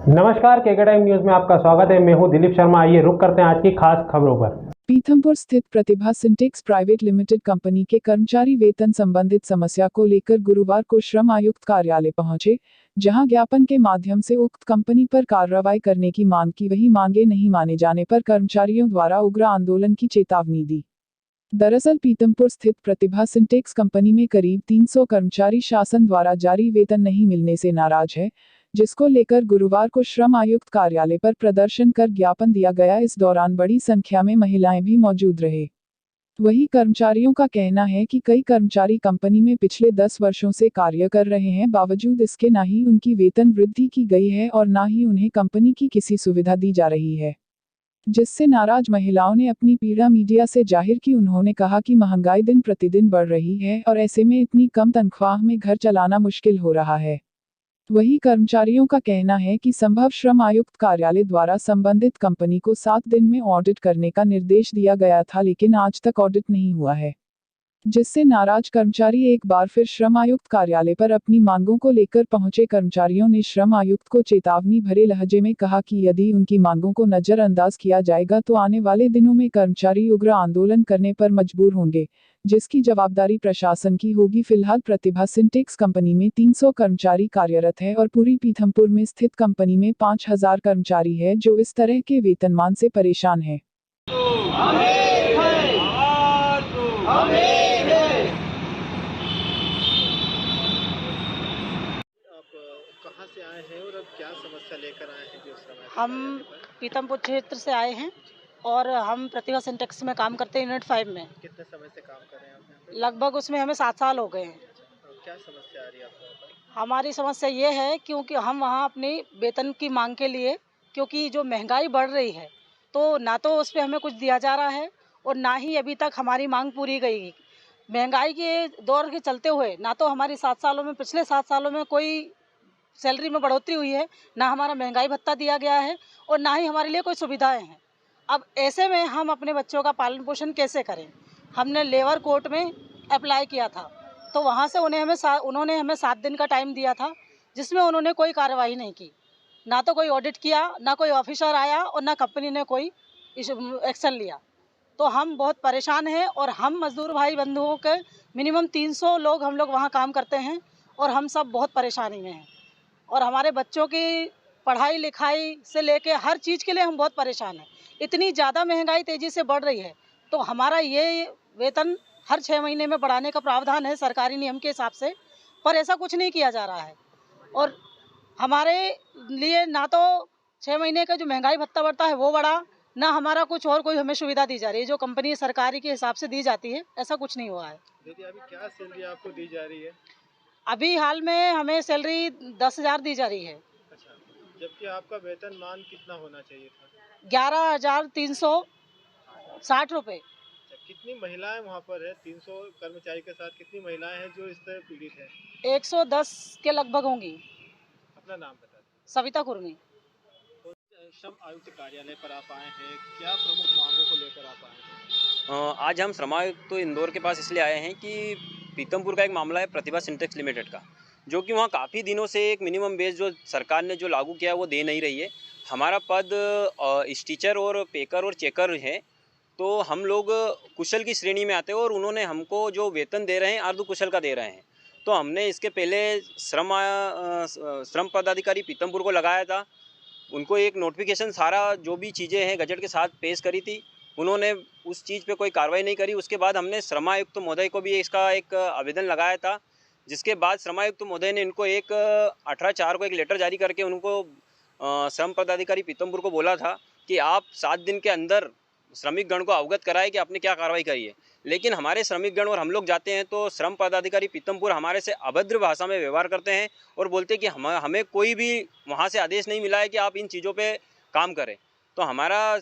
नमस्कार, KK time news में आपका स्वागत है। मैं हूं दिलीप शर्मा। आइए रुक करते हैं आज की खास खबरों पर। पीथमपुर स्थित प्रतिभा सिंटेक्स प्राइवेट लिमिटेड कंपनी के कर्मचारी वेतन संबंधित समस्या को लेकर गुरुवार को श्रम आयुक्त कार्यालय पहुंचे, जहां ज्ञापन के माध्यम से उक्त कंपनी पर कार्रवाई करने की मांग की। वही मांगे नहीं माने जाने पर कर्मचारियों द्वारा उग्र आंदोलन की चेतावनी दी। दरअसल पीथमपुर स्थित प्रतिभा सिंटेक्स कंपनी में करीब 300 कर्मचारी शासन द्वारा जारी वेतन नहीं मिलने से नाराज है, जिसको लेकर गुरुवार को श्रम आयुक्त कार्यालय पर प्रदर्शन कर ज्ञापन दिया गया। इस दौरान बड़ी संख्या में महिलाएं भी मौजूद रहे। वहीं कर्मचारियों का कहना है कि कई कर्मचारी कंपनी में पिछले 10 वर्षों से कार्य कर रहे हैं, बावजूद इसके ना ही उनकी वेतन वृद्धि की गई है और ना ही उन्हें कंपनी की किसी सुविधा दी जा रही है, जिससे नाराज महिलाओं ने अपनी पीड़ा मीडिया से जाहिर की। उन्होंने कहा कि महंगाई दिन प्रतिदिन बढ़ रही है और ऐसे में इतनी कम तनख्वाह में घर चलाना मुश्किल हो रहा है। वहीं कर्मचारियों का कहना है कि संभव श्रम आयुक्त कार्यालय द्वारा संबंधित कंपनी को 7 दिन में ऑडिट करने का निर्देश दिया गया था, लेकिन आज तक ऑडिट नहीं हुआ है, जिससे नाराज कर्मचारी एक बार फिर श्रम आयुक्त कार्यालय पर अपनी मांगों को लेकर पहुंचे। कर्मचारियों ने श्रम आयुक्त को चेतावनी भरे लहजे में कहा कि यदि उनकी मांगों को नजरअंदाज किया जाएगा तो आने वाले दिनों में कर्मचारी उग्र आंदोलन करने पर मजबूर होंगे, जिसकी जवाबदारी प्रशासन की होगी। फिलहाल प्रतिभा सिंटेक्स कंपनी में 300 कर्मचारी कार्यरत है और पूरी पीथमपुर में स्थित कंपनी में 5000 कर्मचारी है, जो इस तरह के वेतनमान से परेशान है। कहाँ से आए हैं और अब क्या समस्या लेकर आए हैं जो समय हम पीतमपुर क्षेत्र से आए हैं और हम प्रतिभा सिंटेक्स में काम करते हैं, यूनिट 5 में। कितने समय से काम कर रहे हैं आप यहाँ पे? लगभग उसमें हमें 7 साल हो गए हैं। क्या समस्या आ रही है आपको यहाँ पर? हमारी समस्या ये है क्योंकि हम वहाँ अपनी वेतन की मांग के लिए, क्योंकि जो महंगाई बढ़ रही है तो ना तो उस पर हमें कुछ दिया जा रहा है और ना ही अभी तक हमारी मांग पूरी गई। महंगाई के दौर के चलते हुए ना तो हमारी पिछले 7 सालों में कोई सैलरी में बढ़ोतरी हुई है, ना हमारा महंगाई भत्ता दिया गया है और ना ही हमारे लिए कोई सुविधाएं हैं। अब ऐसे में हम अपने बच्चों का पालन पोषण कैसे करें? हमने लेबर कोर्ट में अप्लाई किया था, तो वहाँ से उन्होंने हमें 7 दिन का टाइम दिया था, जिसमें उन्होंने कोई कार्रवाई नहीं की। ना तो कोई ऑडिट किया, ना कोई ऑफिसर आया और ना कंपनी ने कोई एक्शन लिया। तो हम बहुत परेशान हैं और हम मजदूर भाई बंधुओं के मिनिमम 300 लोग हम लोग वहाँ काम करते हैं और हम सब बहुत परेशानी में हैं और हमारे बच्चों की पढ़ाई लिखाई से लेके हर चीज़ के लिए हम बहुत परेशान हैं। इतनी ज़्यादा महंगाई तेज़ी से बढ़ रही है, तो हमारा ये वेतन हर 6 महीने में बढ़ाने का प्रावधान है सरकारी नियम के हिसाब से, पर ऐसा कुछ नहीं किया जा रहा है। और हमारे लिए ना तो 6 महीने का जो महंगाई भत्ता बढ़ता है वो बढ़ा, ना हमारा कुछ और कोई हमें सुविधा दी जा रही है जो कंपनी सरकारी के हिसाब से दी जाती है, ऐसा कुछ नहीं हुआ है। दीदी अभी क्या सैलरी आपको दी जा रही है? अभी हाल में हमें सैलरी 10,000 दी जा रही है। अच्छा, जबकि आपका वेतन मान कितना होना चाहिए था? 11,360 रुपये। अच्छा, कितनी महिलाएं वहाँ पर है? 300 कर्मचारी के साथ कितनी महिलाएं हैं जो इस तरह पीड़ित है? 110 के लगभग होंगी। अपना नाम बता दें। सविता कुर्मी। श्रम आयुक्त कार्यालय पर आप आए हैं, क्या प्रमुख मांगों को लेकर आप आए हैं? आज हम श्रम आयुक्त तो इंदौर के पास इसलिए आए हैं कि पीतमपुर का एक मामला है प्रतिभा सिंटेक्स लिमिटेड का, जो कि वहाँ काफ़ी दिनों से एक मिनिमम वेज जो सरकार ने जो लागू किया है वो दे नहीं रही है। हमारा पद स्टीचर और पेकर और चेकर है, तो हम लोग कुशल की श्रेणी में आते हैं और उन्होंने हमको जो वेतन दे रहे हैं अर्ध कुशल का दे रहे हैं। तो हमने इसके पहले श्रम पदाधिकारी पीतमपुर को लगाया था, उनको एक नोटिफिकेशन सारा जो भी चीज़ें हैं गजट के साथ पेश करी थी, उन्होंने उस चीज़ पे कोई कार्रवाई नहीं करी। उसके बाद हमने श्रमायुक्त महोदय को भी इसका एक आवेदन लगाया था, जिसके बाद श्रमायुक्त महोदय ने इनको एक 18/4 को एक लेटर जारी करके उनको श्रम पदाधिकारी पीतमपुर को बोला था कि आप 7 दिन के अंदर श्रमिक गण को अवगत कराए कि आपने क्या कार्रवाई करी है। लेकिन हमारे श्रमिक गण और हम लोग जाते हैं तो श्रम पदाधिकारी पीतमपुर हमारे से अभद्र भाषा में व्यवहार करते हैं और बोलते हैं कि हमें कोई भी वहाँ से आदेश नहीं मिला है कि आप इन चीज़ों पे काम करें। तो हमारा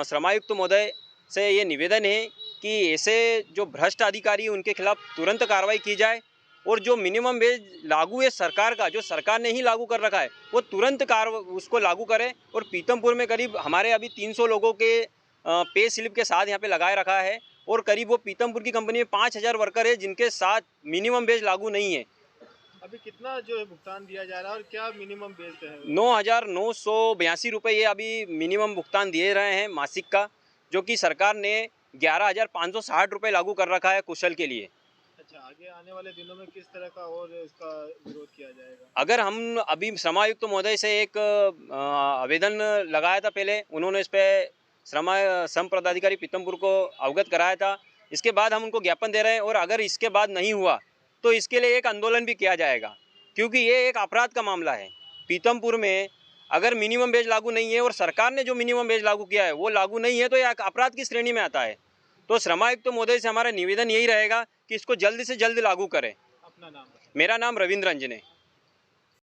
श्रमायुक्त महोदय से ये निवेदन है कि ऐसे जो भ्रष्ट अधिकारी हैं उनके खिलाफ तुरंत कार्रवाई की जाए और जो मिनिमम वेज लागू है सरकार का, जो सरकार ने ही लागू कर रखा है, वो तुरंत उसको लागू करें। और पीतमपुर में करीब हमारे अभी 300 लोगों के पे स्लिप के साथ यहाँ पे लगाए रखा है और करीब वो पीतमपुर की कंपनी में 5000 वर्कर है जिनके साथ मिनिमम वेज लागू नहीं है। अभी कितना जो है भुगतान दिया जा रहा है और क्या मिनिमम बेच रहे हैं? 9,982 रुपये ये अभी मिनिमम भुगतान दिए रहे हैं मासिक का, जो कि सरकार ने 11,560 रुपये लागू कर रखा है कुशल के लिए। अच्छा, आगे आने वाले दिनों में किस तरह का और इसका विरोध किया जाएगा? अगर हम अभी श्रमायुक्त महोदय से एक आवेदन लगाया था पहले, उन्होंने इस पर श्रम पदाधिकारी पीतमपुर को अवगत कराया था। इसके बाद हम उनको ज्ञापन दे रहे हैं और अगर इसके बाद नहीं हुआ तो इसके लिए एक आंदोलन भी किया जाएगा, क्योंकि ये एक अपराध का मामला है। पीतमपुर में अगर मिनिमम वेज लागू नहीं है और सरकार ने जो मिनिमम वेज लागू किया है वो लागू नहीं है तो यह अपराध की श्रेणी में आता है। तो श्रमायुक्त महोदय से हमारा निवेदन यही रहेगा कि इसको जल्द से जल्द लागू करें। अपना नाम बताइए। मेरा नाम रविंद्र अंजने।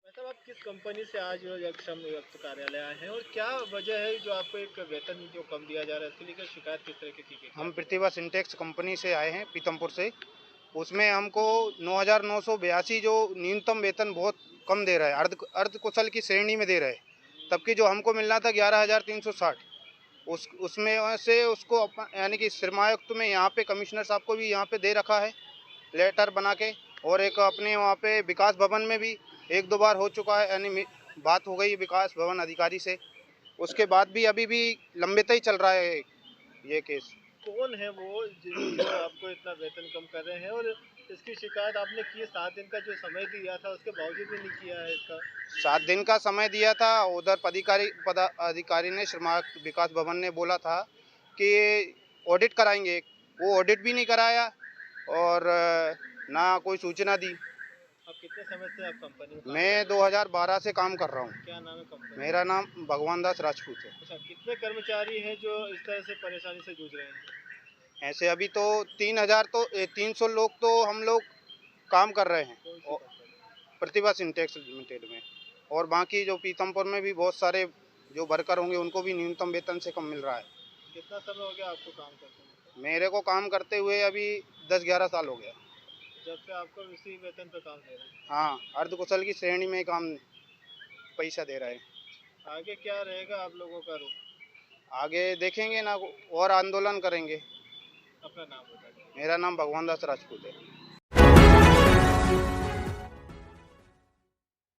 मतलब आप किस कंपनी से आज श्रम आयुक्त कार्यालय आए हैं और क्या वजह है जो आपको एक वेतन जो कम दिया जा रहा है इसके लिए शिकायत किस तरह की गई? हम प्रतिभा सिंटेक्स कंपनी से आए हैं पीतमपुर से। उसमें हमको 9,982 जो न्यूनतम वेतन बहुत कम दे रहा है, अर्ध कुशल की श्रेणी में दे रहा है, तबकि जो हमको मिलना था 11,360 उसमें से उसको यानी कि श्रमायुक्त में यहाँ पे कमिश्नर साहब को भी यहाँ पे दे रखा है लेटर बना के, और एक अपने वहाँ पे विकास भवन में भी 1-2 बार हो चुका है, यानी बात हो गई विकास भवन अधिकारी से। उसके बाद भी अभी भी लंबित ही चल रहा है ये केस। कौन है वो जो आपको इतना वेतन कम कर रहे हैं और इसकी शिकायत आपने की? 7 दिन का जो समय दिया था उसके बावजूद भी नहीं किया है इसका? 7 दिन का समय दिया था, उधर पदाधिकारी ने श्रम विकास भवन ने बोला था कि ऑडिट कराएंगे, वो ऑडिट भी नहीं कराया और ना कोई सूचना दी। आप कितने समय से आप कंपनी में? मैं 2012 से काम कर रहा हूँ। क्या नाम है कंपनी? मेरा नाम भगवान दास राजपूत है। अच्छा, कितने कर्मचारी हैं जो इस तरह से परेशानी से जूझ रहे हैं? ऐसे अभी तो 300 लोग तो हम लोग काम कर रहे हैं कौन सी कंपनी? प्रतिभा सिंटेक्स लिमिटेड में, और बाकी जो पीतमपुर में भी बहुत सारे जो वर्कर होंगे उनको भी न्यूनतम वेतन से कम मिल रहा है। कितना समय हो गया आपको काम करते हैं? मेरे को काम करते हुए अभी 10-11 साल हो गया। जब से आपको इसी वेतन पे काम दे रहे हैं? हाँ, अर्ध कुशल की श्रेणी में काम पैसा दे रहा है। आगे क्या रहेगा आप लोगों का रुख? आगे देखेंगे ना, और आंदोलन करेंगे। अपना नाम बताइए। मेरा नाम भगवान दास राजपूत है।